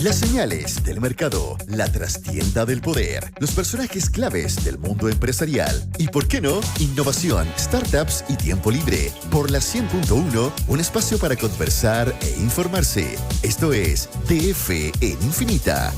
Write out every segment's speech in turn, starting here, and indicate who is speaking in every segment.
Speaker 1: Las señales del mercado, la trastienda del poder, los personajes claves del mundo empresarial y, ¿por qué no?, innovación, startups y tiempo libre. Por la 100.1, un espacio para conversar e informarse. Esto es DF en Infinita.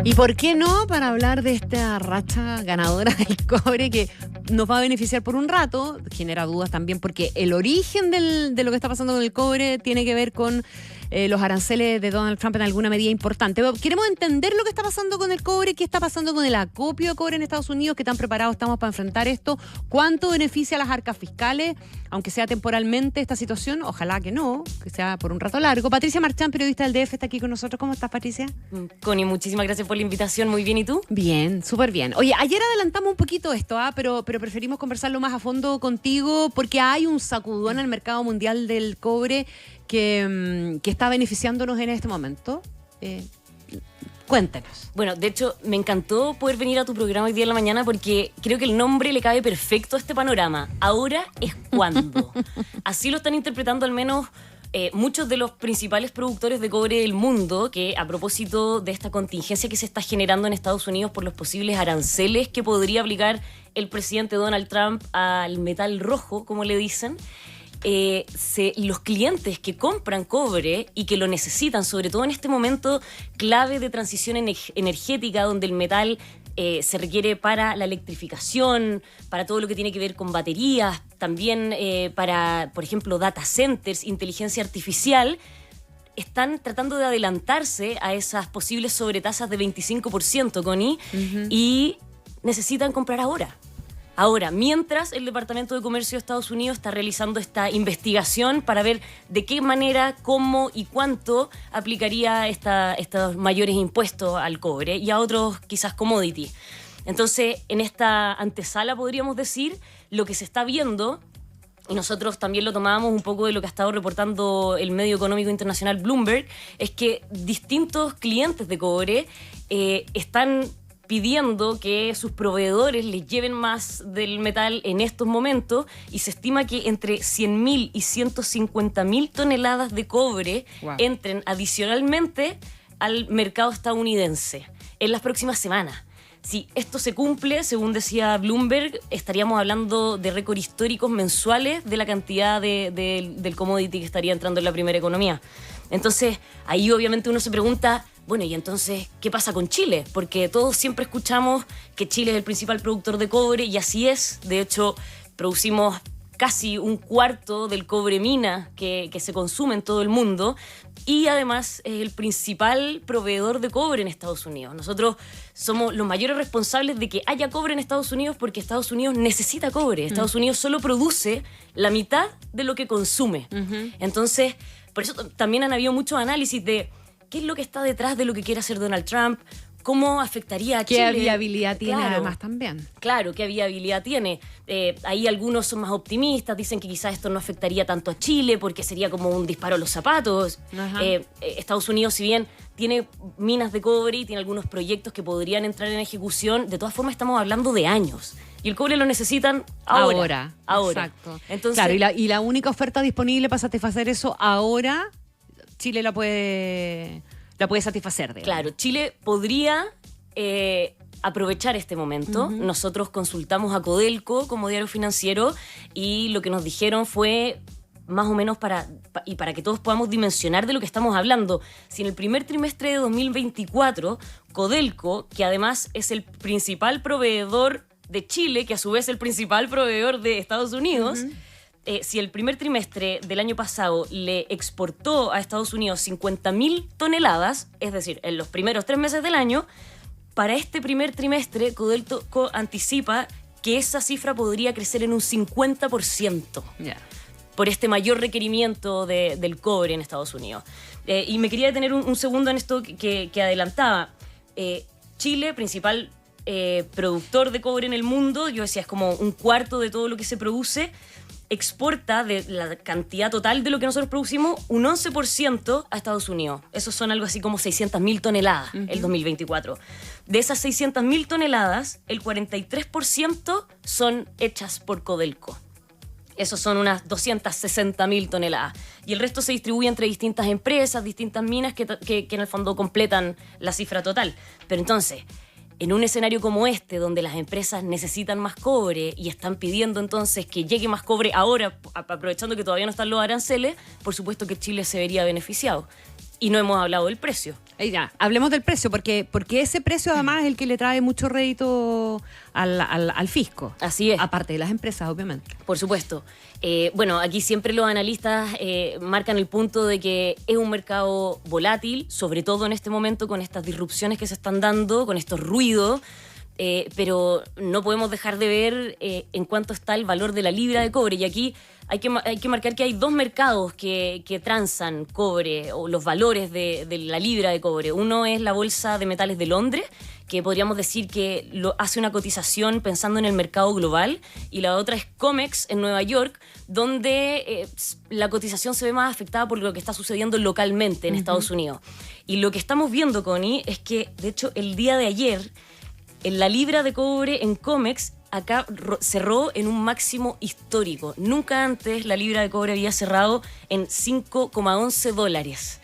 Speaker 2: ¿Y por qué no? Para hablar de esta racha ganadora del cobre que nos va a beneficiar por un rato, genera dudas también porque el origen de lo que está pasando con el cobre tiene que ver con los aranceles de Donald Trump en alguna medida importante. Queremos entender lo que está pasando con el cobre, qué está pasando con el acopio de cobre en Estados Unidos, qué tan preparados estamos para enfrentar esto, cuánto beneficia a las arcas fiscales, aunque sea temporalmente esta situación, ojalá que no, que sea por un rato largo. Patricia Marchán, periodista del DF, está aquí con nosotros. ¿Cómo estás, Patricia?
Speaker 3: Connie, muchísimas gracias por la invitación. Muy bien, ¿y tú?
Speaker 2: Bien, súper bien. Oye, ayer adelantamos un poquito esto, pero preferimos conversarlo más a fondo contigo porque hay un sacudón al mercado mundial del cobre que está beneficiándonos en este momento. Cuéntanos.
Speaker 3: Bueno, de hecho, me encantó poder venir a tu programa hoy día en la mañana porque creo que el nombre le cabe perfecto a este panorama. Ahora es cuando. Así lo están interpretando al menos muchos de los principales productores de cobre del mundo, que a propósito de esta contingencia que se está generando en Estados Unidos por los posibles aranceles que podría aplicar el presidente Donald Trump al metal rojo, como le dicen, los clientes que compran cobre y que lo necesitan, sobre todo en este momento clave de transición energética, donde el metal se requiere para la electrificación, para todo lo que tiene que ver con baterías, también para, por ejemplo, data centers, inteligencia artificial, están tratando de adelantarse a esas posibles sobretasas de 25%, Connie, y necesitan comprar ahora. Ahora, mientras el Departamento de Comercio de Estados Unidos está realizando esta investigación para ver de qué manera, cómo y cuánto aplicaría estos mayores impuestos al cobre y a otros quizás commodities. Entonces, en esta antesala podríamos decir lo que se está viendo, y nosotros también lo tomábamos un poco de lo que ha estado reportando el medio económico internacional Bloomberg, es que distintos clientes de cobre están pidiendo que sus proveedores les lleven más del metal en estos momentos, y se estima que entre 100.000 y 150.000 toneladas de cobre entren adicionalmente al mercado estadounidense en las próximas semanas. Si esto se cumple, según decía Bloomberg, estaríamos hablando de récords históricos mensuales de la cantidad del commodity que estaría entrando en la primera economía. Entonces, ahí obviamente uno se pregunta, bueno, ¿y entonces qué pasa con Chile? Porque todos siempre escuchamos que Chile es el principal productor de cobre, y así es. De hecho, producimos casi un cuarto del cobre mina que se consume en todo el mundo, y además es el principal proveedor de cobre en Estados Unidos. Nosotros somos los mayores responsables de que haya cobre en Estados Unidos porque Estados Unidos necesita cobre. Estados Unidos solo produce la mitad de lo que consume. Entonces, por eso también han habido muchos análisis de qué es lo que está detrás de lo que quiere hacer Donald Trump, cómo afectaría a Chile.
Speaker 2: ¿Qué viabilidad tiene además también?
Speaker 3: Claro, qué viabilidad tiene. Ahí algunos son más optimistas, dicen que quizás esto no afectaría tanto a Chile porque sería como un disparo a los zapatos. Estados Unidos, si bien tiene minas de cobre y tiene algunos proyectos que podrían entrar en ejecución, de todas formas estamos hablando de años. Y el cobre lo necesitan ahora.
Speaker 2: Exacto.
Speaker 3: Entonces,
Speaker 2: claro, y la única oferta disponible para satisfacer eso ahora, Chile la puede satisfacer. Digamos.
Speaker 3: Claro, Chile podría aprovechar este momento. Nosotros consultamos a Codelco como diario financiero y lo que nos dijeron fue más o menos para que todos podamos dimensionar de lo que estamos hablando. Si en el primer trimestre de 2024, Codelco, que además es el principal proveedor de Chile, que a su vez es el principal proveedor de Estados Unidos, si el primer trimestre del año pasado le exportó a Estados Unidos 50.000 toneladas, es decir, en los primeros 3 meses del año, para este primer trimestre Codelco anticipa que esa cifra podría crecer en un 50%. Por este mayor requerimiento del cobre en Estados Unidos. Y me quería detener un segundo en esto que adelantaba. Chile, principal productor de cobre en el mundo, yo decía, es como un cuarto de todo lo que se produce, exporta de la cantidad total de lo que nosotros producimos un 11% a Estados Unidos. Esos son algo así como 600.000 toneladas el 2024. De esas 600.000 toneladas, el 43% son hechas por Codelco. Esos son unas 260.000 toneladas. Y el resto se distribuye entre distintas empresas, distintas minas que en el fondo completan la cifra total. Pero entonces, en un escenario como este, donde las empresas necesitan más cobre y están pidiendo entonces que llegue más cobre ahora, aprovechando que todavía no están los aranceles, por supuesto que Chile se vería beneficiado. Y no hemos hablado del precio.
Speaker 2: Ya, hablemos del precio, porque ese precio además es el que le trae mucho rédito al fisco.
Speaker 3: Así es.
Speaker 2: Aparte de las empresas, obviamente.
Speaker 3: Por supuesto. Bueno, aquí siempre los analistas marcan el punto de que es un mercado volátil, sobre todo en este momento con estas disrupciones que se están dando, con estos ruidos, pero no podemos dejar de ver en cuánto está el valor de la libra de cobre. Y aquí hay que marcar que hay dos mercados que transan cobre o los valores de la libra de cobre. Uno es la Bolsa de Metales de Londres, que podríamos decir que hace una cotización pensando en el mercado global, y la otra es COMEX en Nueva York, donde la cotización se ve más afectada por lo que está sucediendo localmente en Estados Unidos. Y lo que estamos viendo, Connie, es que, de hecho, el día de ayer, en la libra de cobre en COMEX, acá cerró en un máximo histórico. Nunca antes la libra de cobre había cerrado en $5,11.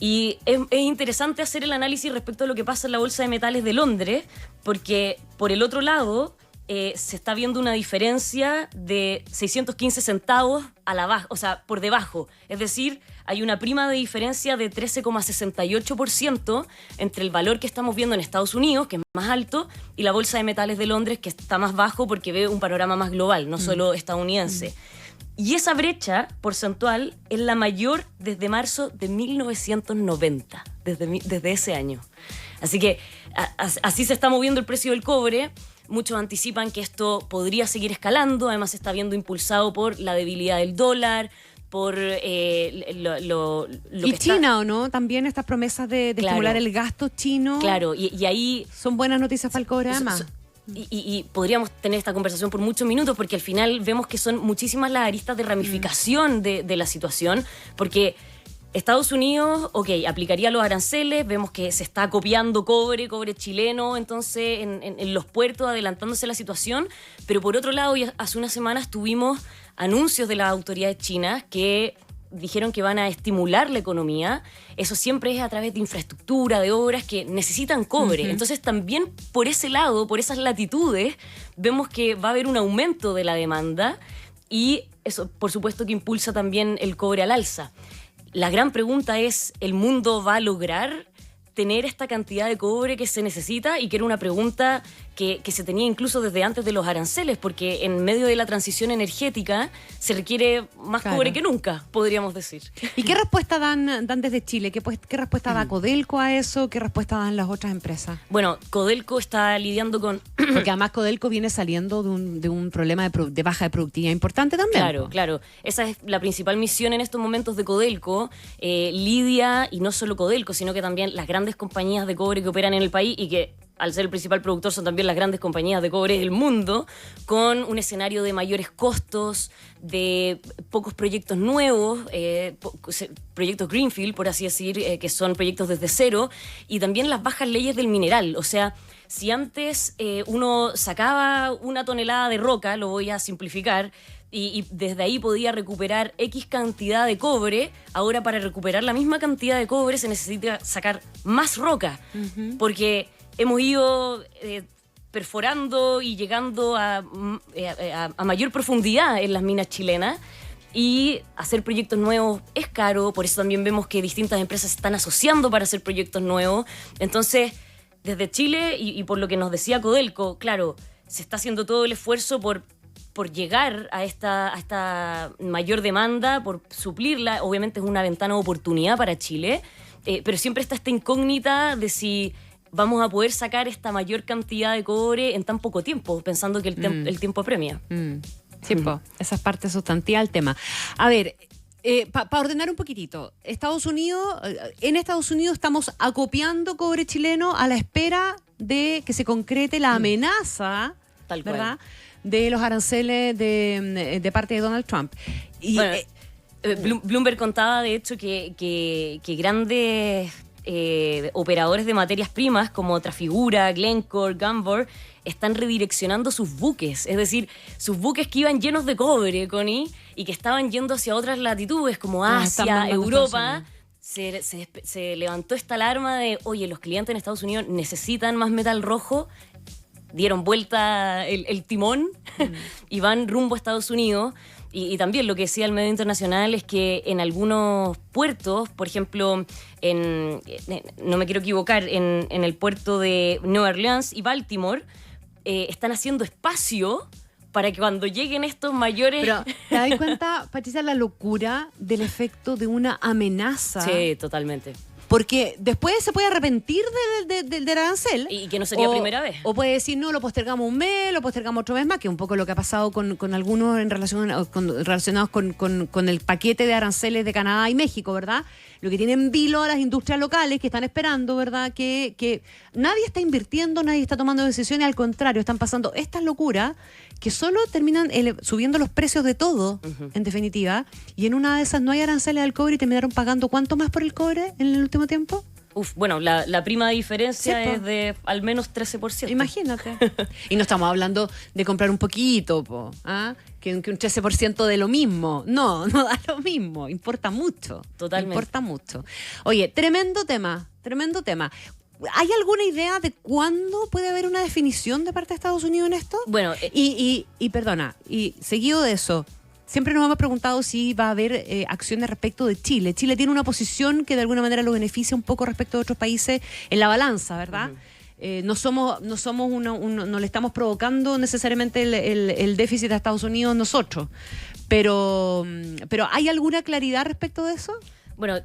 Speaker 3: Y es interesante hacer el análisis respecto a lo que pasa en la Bolsa de Metales de Londres, porque por el otro lado se está viendo una diferencia de 615 centavos a la baja, o sea, por debajo. Es decir, hay una prima de diferencia de 13,68% entre el valor que estamos viendo en Estados Unidos, que es más alto, y la Bolsa de Metales de Londres, que está más bajo porque ve un panorama más global, no solo estadounidense. Y esa brecha porcentual es la mayor desde marzo de 1990, desde ese año. Así que así se está moviendo el precio del cobre. Muchos anticipan que esto podría seguir escalando, además se está viendo impulsado por la debilidad del dólar, por lo
Speaker 2: ¿Y
Speaker 3: que
Speaker 2: China
Speaker 3: está...
Speaker 2: o no? También estas promesas de
Speaker 3: Claro.
Speaker 2: estimular el gasto chino.
Speaker 3: Claro, y ahí...
Speaker 2: Son buenas noticias para el cobre, además.
Speaker 3: Y podríamos tener esta conversación por muchos minutos, porque al final vemos que son muchísimas las aristas de ramificación de la situación, porque Estados Unidos, aplicaría los aranceles, vemos que se está copiando cobre chileno, entonces en los puertos, adelantándose la situación, pero por otro lado, hace unas semanas tuvimos anuncios de las autoridades chinas que dijeron que van a estimular la economía. Eso siempre es a través de infraestructura, de obras que necesitan cobre. Entonces también por ese lado, por esas latitudes, vemos que va a haber un aumento de la demanda, y eso por supuesto que impulsa también el cobre al alza. La gran pregunta es, ¿el mundo va a lograr tener esta cantidad de cobre que se necesita? Y que era una pregunta que se tenía incluso desde antes de los aranceles, porque en medio de la transición energética se requiere más cobre que nunca, podríamos decir.
Speaker 2: ¿Y qué respuesta dan desde Chile? ¿Qué respuesta da Codelco a eso? ¿Qué respuesta dan las otras empresas?
Speaker 3: Bueno, Codelco está lidiando con...
Speaker 2: Porque además Codelco viene saliendo de un problema de baja de productividad importante también.
Speaker 3: Claro. Esa es la principal misión en estos momentos de Codelco. Lidia, y no solo Codelco, sino que también las grandes compañías de cobre que operan en el país y que, al ser el principal productor, son también las grandes compañías de cobre del mundo, con un escenario de mayores costos, de pocos proyectos nuevos, proyectos greenfield, por así decir, que son proyectos desde cero, y también las bajas leyes del mineral. O sea, si antes uno sacaba una tonelada de roca, lo voy a simplificar, y desde ahí podía recuperar X cantidad de cobre, ahora para recuperar la misma cantidad de cobre se necesita sacar más roca, porque hemos ido perforando y llegando a mayor profundidad en las minas chilenas, y hacer proyectos nuevos es caro. Por eso también vemos que distintas empresas se están asociando para hacer proyectos nuevos. Entonces, desde Chile, y por lo que nos decía Codelco, claro, se está haciendo todo el esfuerzo por llegar a esta mayor demanda, por suplirla. Obviamente es una ventana de oportunidad para Chile, pero siempre está esta incógnita de si vamos a poder sacar esta mayor cantidad de cobre en tan poco tiempo, pensando que el tiempo apremia.
Speaker 2: Sí, esa es parte sustantiva del tema. A ver, para ordenar un poquitito, en Estados Unidos estamos acopiando cobre chileno a la espera de que se concrete la amenaza,
Speaker 3: Tal cual,
Speaker 2: ¿verdad?, de los aranceles de parte de Donald Trump. Y
Speaker 3: bueno, Bloomberg contaba, de hecho, que grandes operadores de materias primas como Trafigura, Glencore, Gunvor están redireccionando sus buques, es decir, sus buques que iban llenos de cobre, Connie, y que estaban yendo hacia otras latitudes como Asia, Europa. Se levantó esta alarma de, oye, los clientes en Estados Unidos necesitan más metal rojo. Dieron vuelta el timón y van rumbo a Estados Unidos. Y también lo que decía el medio internacional es que en algunos puertos, por ejemplo, no me quiero equivocar, en el puerto de Nueva Orleans y Baltimore, están haciendo espacio para que cuando lleguen estos mayores...
Speaker 2: Pero, ¿te das cuenta, Patricia, la locura del efecto de una amenaza?
Speaker 3: Sí, totalmente.
Speaker 2: Porque después se puede arrepentir del arancel.
Speaker 3: Y que no sería primera vez.
Speaker 2: O puede decir, no, lo postergamos un mes, lo postergamos otro mes más, que es un poco lo que ha pasado con algunos relacionados con el paquete de aranceles de Canadá y México, ¿verdad? Lo que tienen vilo a las industrias locales que están esperando, ¿verdad? Que nadie está invirtiendo, nadie está tomando decisiones, al contrario, están pasando estas locuras que solo terminan subiendo los precios de todo, en definitiva, y en una de esas no hay aranceles al cobre y terminaron pagando ¿cuánto más por el cobre en el último tiempo?
Speaker 3: Bueno, la prima diferencia es de al menos 13%.
Speaker 2: Imagínate. Y no estamos hablando de comprar un poquito, que un 13% de lo mismo. No da lo mismo. Importa mucho.
Speaker 3: Totalmente.
Speaker 2: Importa mucho. Oye, tremendo tema. ¿Hay alguna idea de cuándo puede haber una definición de parte de Estados Unidos en esto?
Speaker 3: Bueno,
Speaker 2: y perdona, y seguido de eso, siempre nos hemos preguntado si va a haber acciones respecto de Chile. Chile tiene una posición que de alguna manera lo beneficia un poco respecto de otros países en la balanza, ¿verdad? No le estamos provocando necesariamente el déficit a Estados Unidos nosotros. Pero ¿hay alguna claridad respecto de eso?
Speaker 3: Bueno,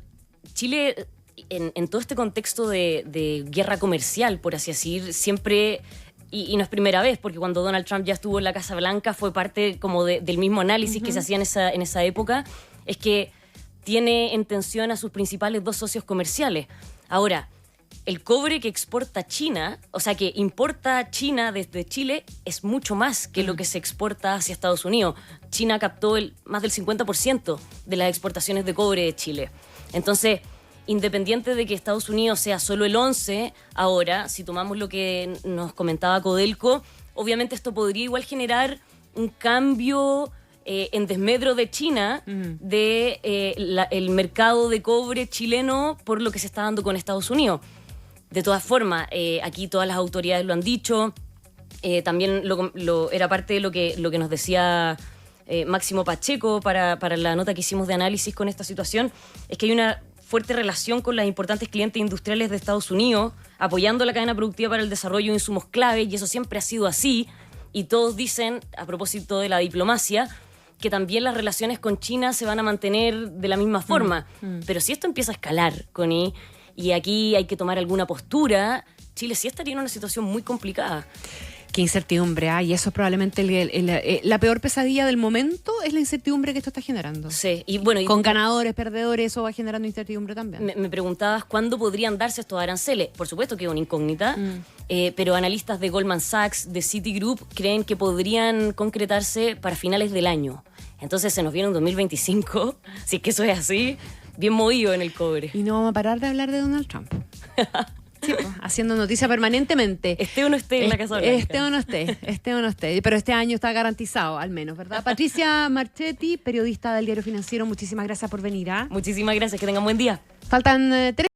Speaker 3: Chile, en todo este contexto de guerra comercial, por así decir, siempre... Y no es primera vez, porque cuando Donald Trump ya estuvo en la Casa Blanca fue parte como del mismo análisis que se hacía en esa época, es que tiene en tensión a sus principales dos socios comerciales. Ahora, el cobre que exporta China, o sea, que importa China desde Chile, es mucho más que lo que se exporta hacia Estados Unidos. China captó más del 50% de las exportaciones de cobre de Chile. Entonces, independiente de que Estados Unidos sea solo el 11%, ahora, si tomamos lo que nos comentaba Codelco, obviamente esto podría igual generar un cambio en desmedro de China el mercado de cobre chileno por lo que se está dando con Estados Unidos. De todas formas, aquí todas las autoridades lo han dicho, también era parte de lo que nos decía Máximo Pacheco para la nota que hicimos de análisis con esta situación, es que hay una fuerte relación con los importantes clientes industriales de Estados Unidos, apoyando la cadena productiva para el desarrollo de insumos clave, y eso siempre ha sido así. Y todos dicen, a propósito de la diplomacia, que también las relaciones con China se van a mantener de la misma forma. Pero si esto empieza a escalar, Connie, y aquí hay que tomar alguna postura, Chile sí estaría en una situación muy complicada.
Speaker 2: Qué incertidumbre hay, y eso es probablemente la peor pesadilla del momento, es la incertidumbre que esto está generando.
Speaker 3: Sí, y bueno...
Speaker 2: Con ganadores, perdedores, eso va generando incertidumbre también.
Speaker 3: Me preguntabas cuándo podrían darse estos aranceles. Por supuesto que es una incógnita, pero analistas de Goldman Sachs, de Citigroup, creen que podrían concretarse para finales del año. Entonces se nos viene un 2025, si es que eso es así, bien movido en el cobre.
Speaker 2: Y no vamos a parar de hablar de Donald Trump. Sí, pues, haciendo noticia permanentemente.
Speaker 3: Esté o no esté en la Casa Blanca.
Speaker 2: Esté o no esté. Pero este año está garantizado, al menos, ¿verdad? Patricia Marchetti, periodista del Diario Financiero, muchísimas gracias por venir.
Speaker 3: Muchísimas gracias, que tengan buen día.
Speaker 2: Faltan 3